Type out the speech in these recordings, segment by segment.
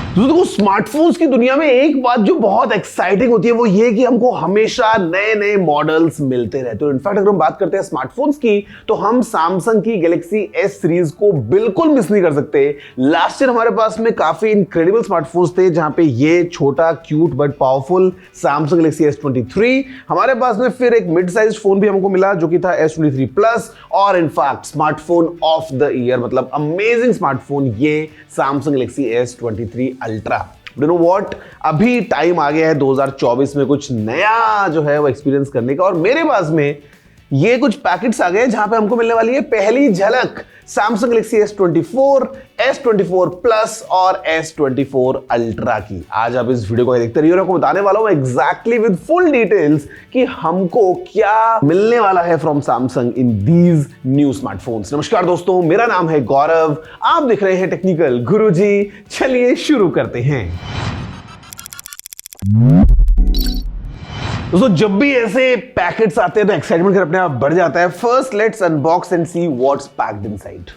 दोस्तों स्मार्टफोन्स की दुनिया में एक बात जो बहुत एक्साइटिंग होती है वो ये कि हमको हमेशा नए नए मॉडल्स मिलते रहते हैं। इनफैक्ट अगर हम बात करते हैं स्मार्टफोन्स की तो हम सैमसंग की गैलेक्सी एस सीरीज को बिल्कुल मिस नहीं कर सकते। लास्ट ईयर हमारे पास में काफी इनक्रेडिबल स्मार्टफोन्स थे जहां पे ये छोटा cute but powerful Samsung Galaxy S23, हमारे पास में फिर एक मिड साइज फोन भी हमको मिला जो कि था S23 प्लस, और in fact smartphone of the year मतलब अमेजिंग स्मार्टफोन ये Samsung Galaxy S23 ultra. You know what, अभी टाइम आ गया है 2024 में कुछ नया जो है वो एक्सपीरियंस करने का, और मेरे पास में ये कुछ पैकेट्स आ गए जहां पे हमको मिलने वाली है पहली झलक Samsung Galaxy S24, S24 plus और S24 अल्ट्रा की। आज आप इस वीडियो को देखते रहिए और आपको बताने वाला हूं एग्जैक्टली विद फुल डिटेल्स कि हमको क्या मिलने वाला है from Samsung in these new smartphones. नमस्कार दोस्तों, मेरा नाम है गौरव, आप देख रहे हैं टेक्निकल गुरुजी। चलिए शुरू करते हैं। दोस्तों जब भी ऐसे पैकेट्स आते हैं तो एक्साइटमेंट अपने आप बढ़ जाता है। First let's unbox and see what's packed inside.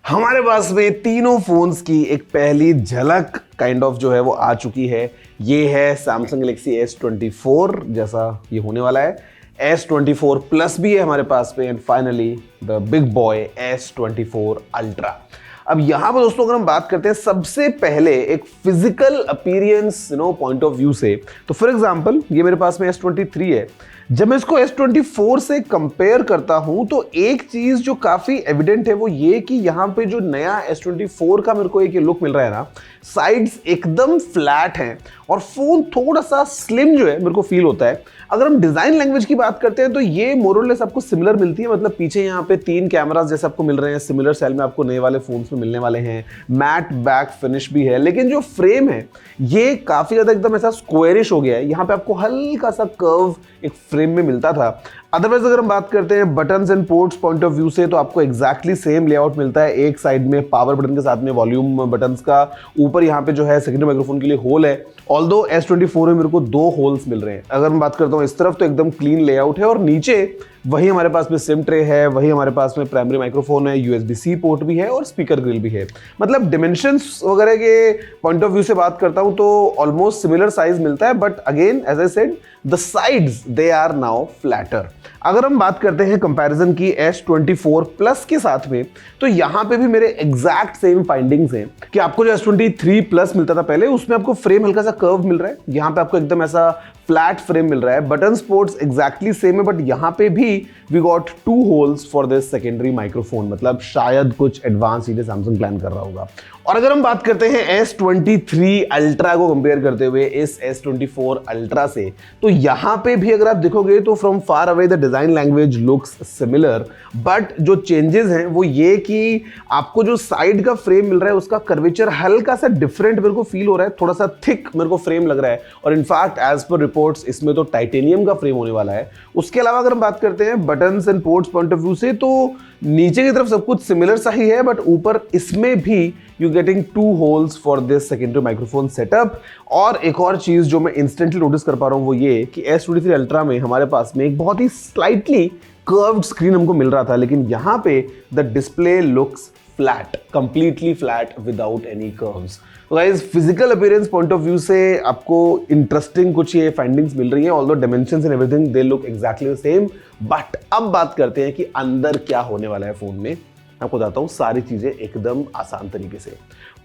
हमारे पास में तीनों फोन्स की एक पहली झलक काइंड ऑफ जो है वो आ चुकी है। ये है सैमसंग गैलेक्सी S24 जैसा ये होने वाला है, S24 प्लस भी है हमारे पास में, and finally the big boy S24 ultra. अब यहां पर दोस्तों अगर हम बात करते हैं सबसे पहले एक physical appearance point of view से, तो फॉर एग्जांपल ये मेरे पास में S23 है। जब मैं इसको S24 से कंपेयर करता हूं तो एक चीज जो काफी एविडेंट है वो ये कि यहां पे जो नया S24 का मेरे को एक लुक मिल रहा है ना, साइड्स एकदम फ्लैट हैं और फोन थोड़ा सा स्लिम जो है मेरे को फील होता है। अगर हम डिजाइन लैंग्वेज की बात करते हैं तो ये मोरलेस आपको सिमिलर मिलती है, मतलब पीछे यहाँ पे 3 कैमरास जैसे आपको मिल रहे हैं, सिमिलर स्टाइल में आपको नए वाले फोन्स में मिलने वाले हैं। मैट बैक फिनिश भी है, लेकिन जो फ्रेम है ये काफी ज्यादा एकदम ऐसा स्क्वायरिश हो गया है। यहाँ पे आपको हल्का सा कर्व एक फ्रेम में मिलता था। अदरवाइज अगर हम बात करते हैं buttons and ports point of view से तो आपको एग्जैक्टली सेम लेआउट मिलता है। एक साइड में पावर बटन के साथ में वॉल्यूम बटन्स का, ऊपर यहाँ पे जो है सेकेंडरी माइक्रोफोन के लिए होल है। ऑल्दो S24 में मेरे को 2 होल्स मिल रहे हैं। अगर मैं बात करता हूँ इस तरफ तो एकदम क्लीन लेआउट है, और नीचे वही हमारे पास में सिम ट्रे है, वही हमारे पास में प्राइमरी माइक्रोफोन है, USB-C पोर्ट भी है और स्पीकर ग्रिल भी है। मतलब डिमेंशंस वगैरह के पॉइंट ऑफ व्यू से बात करता हूं तो ऑलमोस्ट सिमिलर साइज मिलता है, but again as I said the sides they are now flatter. अगर हम बात करते हैं कंपैरिजन की S24 प्लस के साथ में तो यहां पे भी मेरे एग्जैक्ट सेम फाइंडिंग्स हैं कि आपको जो S23 प्लस मिलता था पहले उसमें आपको फ्रेम हल्का सा कर्व मिल रहा है, यहां पे आपको एकदम ऐसा फ्लैट फ्रेम मिल रहा है। बटन पोर्ट्स एग्जैक्टली सेम है, बट यहां पे भी we got 2 holes for this secondary microphone, मतलब शायद कुछ एडवांस चीजें सैमसंग प्लान कर रहा होगा। और अगर हम बात करते हैं S23 अल्ट्रा को कंपेयर करते हुए इस S24 अल्ट्रा से, तो यहां पे भी अगर आप देखोगे तो from far away the design language looks similar, but जो चेंजेस हैं वो ये कि आपको जो साइड का फ्रेम मिल रहा है उसका कर्वेचर हल्का सा डिफरेंट मेरे को फील हो रहा है, थोड़ा सा थिक मेरे को फ्रेम लग रहा है। और इनफैक्ट एज पर रिपोर्ट्स इसमें तो टाइटेनियम का फ्रेम होने वाला है। उसके अलावा अगर हम बात करते हैं buttons and ports point of view से तो नीचे की तरफ सब कुछ सिमिलर सा ही है, बट ऊपर इसमें भी you getting 2 holes for this secondary microphone setup. और एक और चीज जो मैं इंस्टेंटली नोटिस कर पा रहा हूं वो ये कि S23 अल्ट्रा में हमारे पास में एक बहुत ही स्लाइटली कर्व्ड स्क्रीन हमको मिल रहा था, लेकिन यहां पे the display looks flat, completely flat without any curves. तो guys physical appearance point of view से आपको इंटरेस्टिंग कुछ ये फाइंडिंग्स मिल रही है, although dimensions and everything they look exactly the same. But अब बात करते हैं कि अंदर क्या होने वाला है फोन में। आपको बताता हूं सारी चीजें एकदम आसान तरीके से।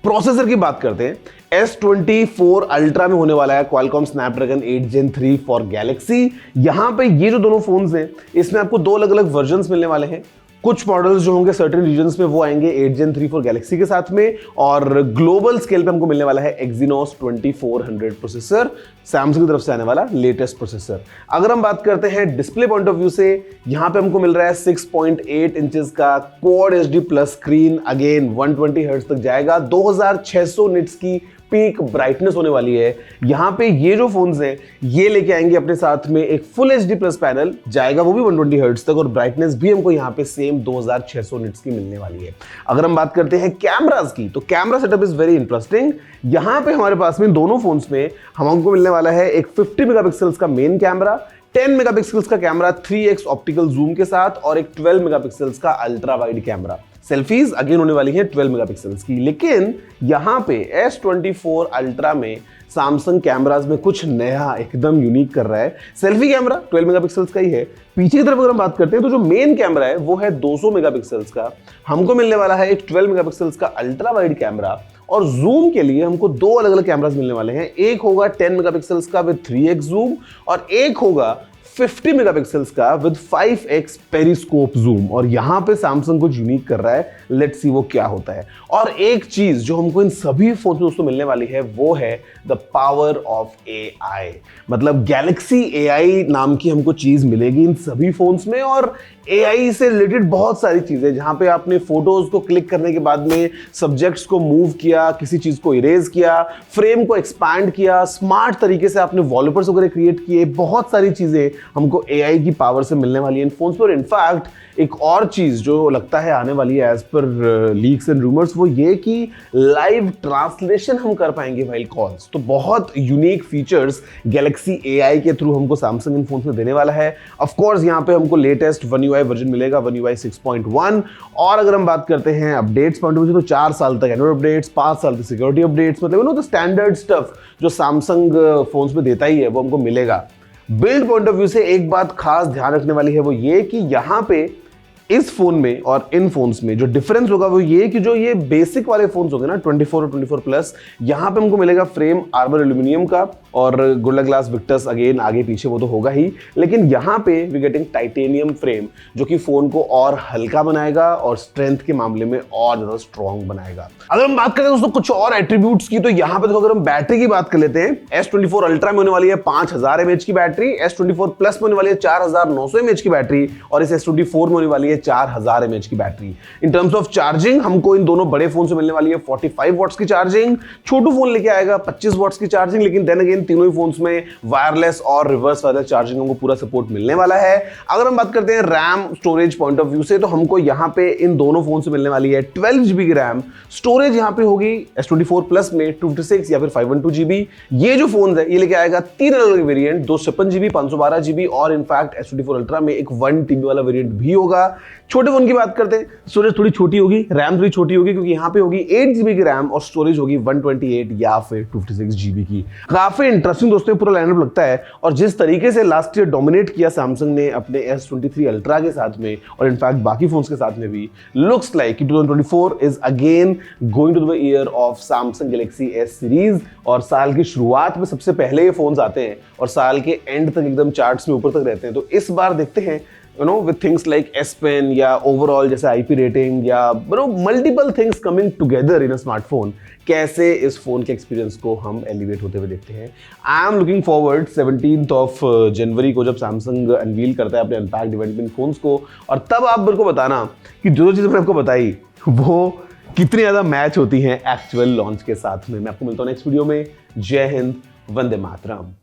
प्रोसेसर की बात करते हैं, S24 अल्ट्रा में होने वाला है Qualcomm Snapdragon 8 Gen 3 for Galaxy. यहां पे ये जो दोनों फोन्स हैं इसमें आपको 2 अलग अलग वर्जन्स मिलने वाले हैं। कुछ मॉडल्स जो होंगे सर्टेन रीजन्स में वो आएंगे 8 Gen 3 फॉर गैलेक्सी के साथ में, और ग्लोबल स्केल पे हमको मिलने वाला है Exynos 2400 प्रोसेसर, सैमसंग की तरफ से आने वाला लेटेस्ट प्रोसेसर। अगर हम बात करते हैं डिस्प्ले पॉइंट ऑफ व्यू से, यहां पे हमको मिल रहा है 6.8 इंचेस का Quad HD plus screen, again 120 hertz तक जाएगा, 2600 निट्स की पीक ब्राइटनेस होने वाली है। यहां पे ये जो फोन्स हैं ये लेके आएंगे अपने साथ में एक फुल एचडी प्लस पैनल, जाएगा वो भी 120 हर्ट्ज तक, और ब्राइटनेस भी हमको यहां पे सेम 2600 निट्स की मिलने वाली है। अगर हम बात करते हैं कैमरास की, तो camera setup is very interesting. यहां पे हमारे पास में दोनों फोन्स में हमको मिलने वाला है एक 50 मेगापिक्सल्स का मेन कैमरा, 10 मेगापिक्सल्स का कैमरा 3x ऑप्टिकल जूम के साथ और एक 12 मेगापिक्सल्स का ultra wide camera. Selfies again होने वाली है 12 मेगापिक्सल्स की, लेकिन यहां पे S24 अल्ट्रा में सैमसंग कैमरास में कुछ नया एकदम यूनिक कर रहा है। सेल्फी कैमरा 12 मेगापिक्सल्स का ही है। पीछे की तरफ अगर हम बात करते हैं तो जो मेन कैमरा है वो है 200 मेगापिक्सल्स का। हमको मिलने वाला है एक 12 मेगापिक्सल्स का अल्ट्रा वाइड कैमरा और जूम के लिए हमको दो अलग अलग कैमरास मिलने वाले हैं। एक होगा 10 मेगापिक्सल्स का विद 3x जूम और एक होगा 50 मेगापिक्सल्स का विद 5x पेरिस्कोप जूम। और यहां पे सैमसंग कुछ यूनिक कर रहा है, लेट्स सी वो क्या होता है। और एक चीज जो हमको इन सभी फोन में दोस्तों मिलने वाली है वो है द पावर ऑफ AI। मतलब गैलेक्सी AI नाम की हमको चीज मिलेगी इन सभी फोन्स में और AI से रिलेटेड बहुत सारी चीजें, जहां पे आपने फोटोज को क्लिक करने के बाद में सब्जेक्ट्स को मूव किया, किसी चीज को इरेज किया, फ्रेम को एक्सपैंड किया, स्मार्ट तरीके से आपने वॉलपेपर्स वगैरह क्रिएट किए, बहुत सारी चीजें हमको AI की पावर से मिलने वाली है इन फोन्स पर। इनफैक्ट एक और चीज जो लगता है आने वाली है as per leaks and rumours, वो ये कि लाइव ट्रांसलेशन हम कर पाएंगे व्हाइल कॉल्स। तो बहुत यूनिक फीचर्स गैलेक्सी AI के थ्रू हमको सैमसंग इन फोन्स में देने वाला है। ऑफ कोर्स यहाँ पे हमको लेटेस्ट One UI वर्जन मिलेगा, One UI 6.1। और अगर हम बात करते हैं अपडेट्स पॉइंट ऑफ व्यू तो 4 साल तक एंड्रॉइड अपडेट्स, 5 साल तक सिक्योरिटी अपडेट्स, मतलब द स्टैंडर्ड स्टफ जो सैमसंग फोन्स में देता ही है वो हमको मिलेगा। बिल्ड पॉइंट ऑफ व्यू से एक बात खास ध्यान रखने वाली है वो ये कि यहां पे इस फोन में और इन फोन्स में जो डिफरेंस होगा वो ये कि जो ये बेसिक वाले फोन्स होंगे ना 24 और 24 प्लस, यहां पे हमको मिलेगा फ्रेम आर्मर एल्यूमिनियम का और गोरिल्ला ग्लास विक्टस अगेन आगे पीछे वो तो होगा ही, लेकिन यहां पे वी गेटिंग टाइटेनियम फ्रेम जो कि फोन को और हल्का बनाएगा और स्ट्रेंथ के मामले में और ज्यादा स्ट्रॉन्ग बनाएगा। अगर हम बात करें दोस्तों कुछ और एट्रीब्यूट्स की, तो यहां पे देखो अगर हम बैटरी की बात कर लेते हैं, S24 अल्ट्रा में होने वाली है 5000 mAh की बैटरी, S24 प्लस में होने वाली है 4900 mAh की बैटरी और इस S24 में होने वाली है 4000 mAh की battery. In terms of charging हमको इन दोनों बड़े फोन से मिलने वाली है 45 वॉट्स की चार्जिंग, छोटू फोन लेके आएगा 25 वॉट्स की चार्जिंग, लेकिन देन अगेन तीनों ही फोन्स में वायरलेस और रिवर्स वायरलेस चार्जिंग को पूरा सपोर्ट मिलने वाला है। अगर हम बात करते हैं RAM storage point of view से, तो हमको यहां पे इन दोनों फोन से मिलने वाली है 12 GB की रैम। स्टोरेज यहां पे होगी S24 प्लस में 256 या फिर 512 GB। ये जो फोन है ये लेके आएगा 3 अलग अलग वेरिएंट, 256 GB, 512 GB और इनफैक्ट S24 अल्ट्रा में एक 1 TB वाला वेरिएंट भी होगा। छोटे फोन की बात करते हैं, स्टोरेज थोड़ी छोटी होगी, रैम थोड़ी छोटी होगी क्योंकि यहाँ पे होगी 8 GB की रैम और स्टोरेज होगी 128 या फिर 256 GB की। काफी इंटरेस्टिंग दोस्तों पूरा लाइनअप लगता है। और जिस तरीके से लास्ट ईयर डोमिनेट किया सैमसंग ने अपने S23 अल्ट्रा के साथ में और इनफैक्ट बाकी फोन्स के साथ में भी, looks like 2024 is again going to the year of Samsung Galaxy S series. और साल की शुरुआत में सबसे पहले ये फोन्स आते हैं और साल के एंड तक एकदम चार्ट्स में ऊपर तक रहते हैं। तो इस बार देखते हैं with things like S Pen या ओवरऑल जैसे IP रेटिंग या multiple things coming together in a smartphone, कैसे इस फोन के एक्सपीरियंस को हम एलिवेट होते हुए देखते हैं। I am looking forward 17th of January को जब सैमसंग अनवील करता है अपने अनपैक्ड इवेंट में फोन्स को, और तब आप मेरे को बताना कि जो चीज़ मैंने आपको बताई वो कितनी ज़्यादा मैच होती हैं एक्चुअल लॉन्च के साथ में। मैं आपको मिलता हूँ नेक्स्ट वीडियो में। जय हिंद, वंदे मातरम।